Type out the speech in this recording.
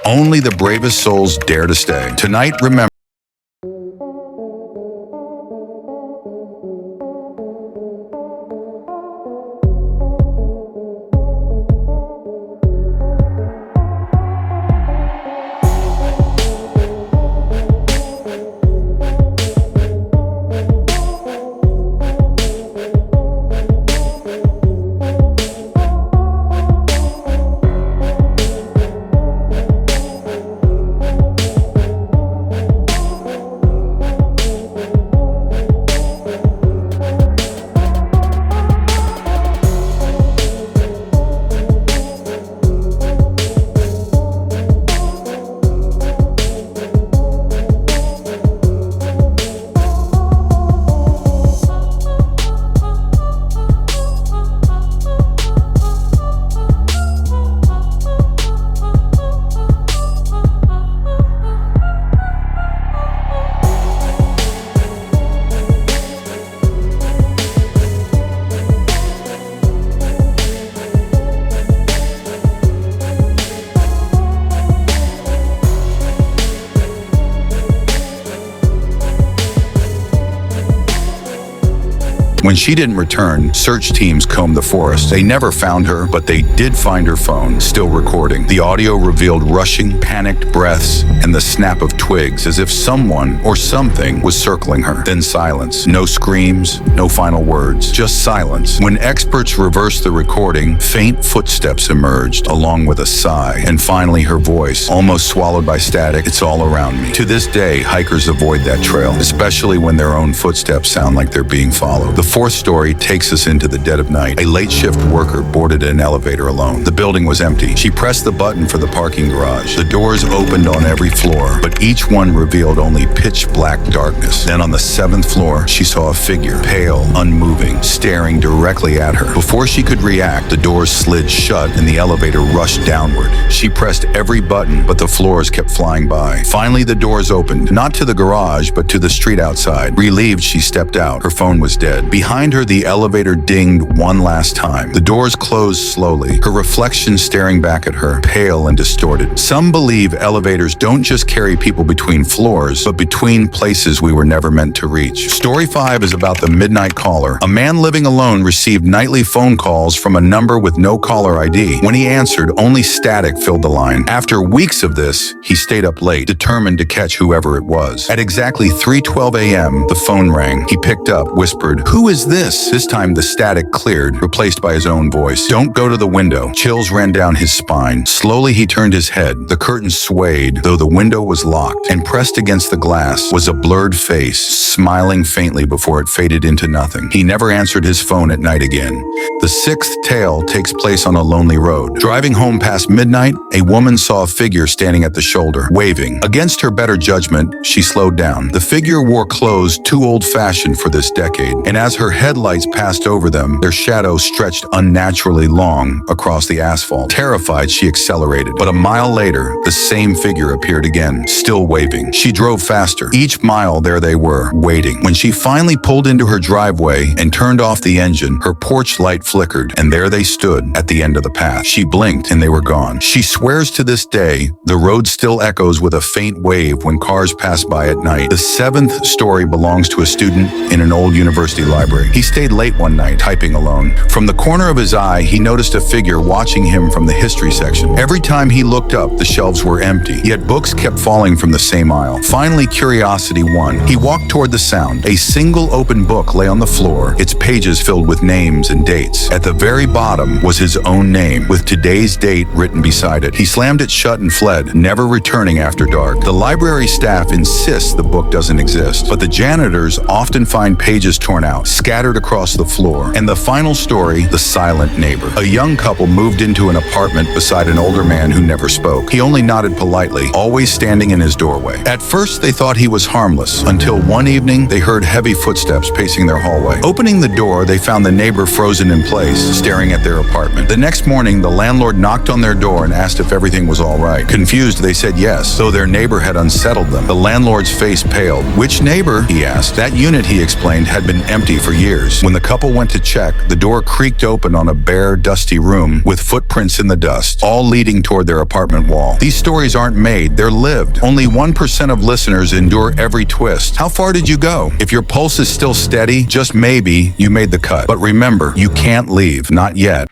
Only the bravest souls dare to stay. Tonight, remember. When she didn't return, search teams combed the forest. They never found her, but they did find her phone, still recording. The audio revealed rushing, panicked breaths and the snap of twigs as if someone or something was circling her. Then silence. No screams, no final words, just silence. When experts reversed the recording, faint footsteps emerged, along with a sigh. And finally her voice, almost swallowed by static, "It's all around me." To this day, hikers avoid that trail, especially when their own footsteps sound like they're being followed. The fourth story takes us into the dead of night. A late shift worker boarded an elevator alone. The building was empty. She pressed the button for the parking garage. The doors opened on every floor, but each one revealed only pitch black darkness. Then on the 7th floor, she saw a figure, pale, unmoving, staring directly at her. Before she could react, the doors slid shut and the elevator rushed downward. She pressed every button, but the floors kept flying by. Finally, the doors opened, not to the garage, but to the street outside. Relieved, she stepped out. Her phone was dead. Behind her, the elevator dinged one last time. The doors closed slowly, her reflection staring back at her, pale and distorted. Some believe elevators don't just carry people between floors, but between places we were never meant to reach. Story 5 is about the midnight caller. A man living alone received nightly phone calls from a number with no caller ID. When he answered, only static filled the line. After weeks of this, he stayed up late, determined to catch whoever it was. At exactly 3:12 a.m., the phone rang. He picked up, whispered, "Who is this?" This time the static cleared, replaced by his own voice. "Don't go to the window." Chills ran down his spine. Slowly he turned his head. The curtain swayed, though the window was locked, and pressed against the glass was a blurred face, smiling faintly before it faded into nothing. He never answered his phone at night again. The 6th tale takes place on a lonely road. Driving home past midnight, a woman saw a figure standing at the shoulder, waving. Against her better judgment, she slowed down. The figure wore clothes too old-fashioned for this decade, and as her headlights passed over them, their shadow stretched unnaturally long across the asphalt. Terrified, she accelerated. But a mile later, the same figure appeared again, still waving. She drove faster. Each mile, there they were, waiting. When she finally pulled into her driveway and turned off the engine, her porch light flickered, and there they stood at the end of the path. She blinked, and they were gone. She swears to this day, the road still echoes with a faint wave when cars pass by at night. The 7th story belongs to a student in an old university library. He stayed late one night, typing alone. From the corner of his eye, he noticed a figure watching him from the history section. Every time he looked up, the shelves were empty, yet books kept falling from the same aisle. Finally, curiosity won. He walked toward the sound. A single open book lay on the floor, its pages filled with names and dates. At the very bottom was his own name, with today's date written beside it. He slammed it shut and fled, never returning after dark. The library staff insists the book doesn't exist, but the janitors often find pages torn out, scattered across the floor. And the final story, the silent neighbor. A young couple moved into an apartment beside an older man who never spoke. He only nodded politely, always standing in his doorway. At first, they thought he was harmless, until one evening, they heard heavy footsteps pacing their hallway. Opening the door, they found the neighbor frozen in place, staring at their apartment. The next morning, the landlord knocked on their door and asked if everything was all right. Confused, they said yes, though their neighbor had unsettled them. The landlord's face paled. "Which neighbor?" he asked. That unit, he explained, had been empty for for years. When the couple went to check, the door creaked open on a bare, dusty room with footprints in the dust, all leading toward their apartment wall. These stories aren't made, they're lived. Only 1% of listeners endure every twist. How far did you go? If your pulse is still steady, just maybe you made the cut. But remember, you can't leave, not yet.